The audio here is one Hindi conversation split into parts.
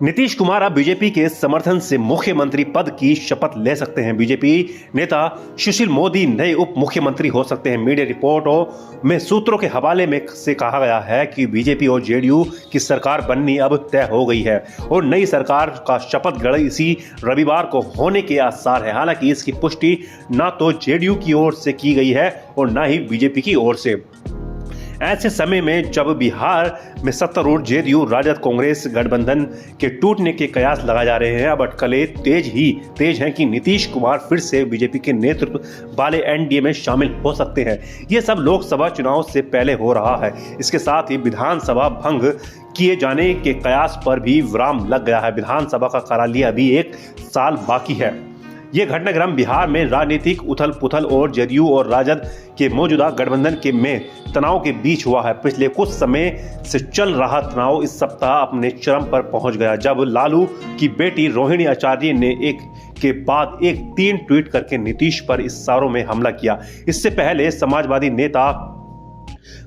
नीतीश कुमार अब बीजेपी के समर्थन से मुख्यमंत्री पद की शपथ ले सकते हैं। बीजेपी नेता सुशील मोदी नए उप मुख्यमंत्री हो सकते हैं। मीडिया रिपोर्टों में सूत्रों के हवाले में से कहा गया है कि बीजेपी और जेडीयू की सरकार बननी अब तय हो गई है और नई सरकार का शपथ ग्रहण इसी रविवार को होने के आसार है। हालांकि इसकी पुष्टि ना तो जेडीयू की ओर से की गई है और ना ही बीजेपी की ओर से। ऐसे समय में जब बिहार में सत्तारूढ़ जेडीयू राजद कांग्रेस गठबंधन के टूटने के कयास लगाए जा रहे हैं, अब अटकलें तेज हैं कि नीतीश कुमार फिर से बीजेपी के नेतृत्व वाले एनडीए में शामिल हो सकते हैं। ये सब लोकसभा चुनाव से पहले हो रहा है। इसके साथ ही विधानसभा भंग किए जाने के कयास पर भी विराम लग गया है। विधानसभा का कार्यालय अभी 1 साल बाकी है। ये घटनाक्रम बिहार में राजनीतिक उथल पुथल और जेडीयू और राजद के मौजूदा गठबंधन के में तनाव के बीच हुआ है। पिछले कुछ समय से चल रहा तनाव इस सप्ताह अपने चरम पर पहुंच गया जब लालू की बेटी रोहिणी आचार्य ने एक के बाद एक 3 ट्वीट करके नीतीश पर इशारों में हमला किया। इससे पहले समाजवादी नेता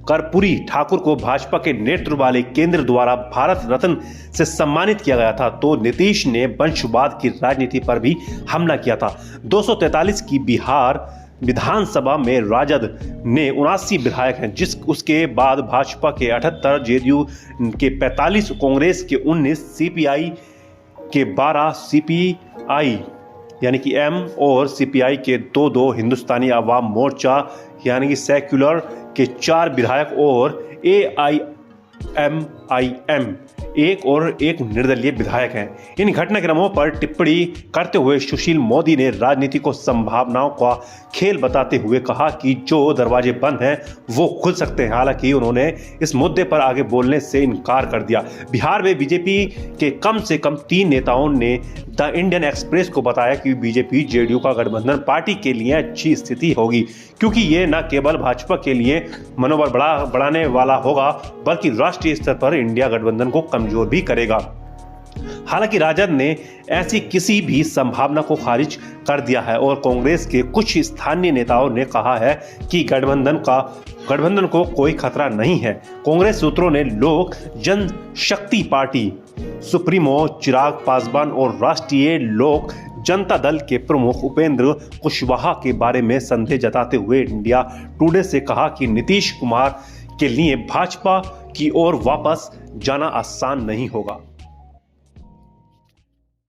कर्पूरी ठाकुर को भाजपा के नेतृत्व वाले केंद्र द्वारा भारत रत्न से सम्मानित किया गया था, तो नीतीश ने वंशवाद की राजनीति पर भी हमला किया था। 243 की बिहार विधानसभा में राजद ने 79 विधायक हैं, उसके बाद भाजपा के 78, जेडीयू के 45, कांग्रेस के 19, सीपीआई के 12, सीपीआई यानी कि एम और सीपीआई के 2, हिंदुस्तानी आवाम मोर्चा यानी कि सेक्युलर के 4 विधायक और AIMIM 1 और 1 निर्दलीय विधायक हैं। इन घटनाक्रमों पर टिप्पणी करते हुए सुशील मोदी ने राजनीति को संभावनाओं का खेल बताते हुए कहा कि जो दरवाजे बंद हैं वो खुल सकते हैं। हालांकि उन्होंने इस मुद्दे पर आगे बोलने से इनकार कर दिया। बिहार में बीजेपी के कम से कम 3 नेताओं ने द इंडियन एक्सप्रेस को बताया कि बीजेपी जेडीयू का गठबंधन पार्टी के लिए अच्छी स्थिति होगी, क्योंकि ये न केवल भाजपा के लिए मनोबल बढ़ाने वाला होगा बल्कि राष्ट्रीय स्तर पर इंडिया गठबंधन को कमजोर भी करेगा। हालांकि राजद ने ऐसी किसी भी संभावना को खारिज कर दिया है और कांग्रेस के कुछ स्थानीय नेताओं ने कहा है कि गठबंधन को कोई खतरा नहीं है। कांग्रेस सूत्रों ने लोक जनशक्ति पार्टी सुप्रीमो चिराग पासवान और राष्ट्रीय लोक जनता दल के प्रमुख उपेंद्र कुशवाहा के बारे में संदेह जताते हुए इंडिया टुडे से कहा कि नीतीश कुमार के लिए भाजपा की ओर वापस जाना आसान नहीं होगा।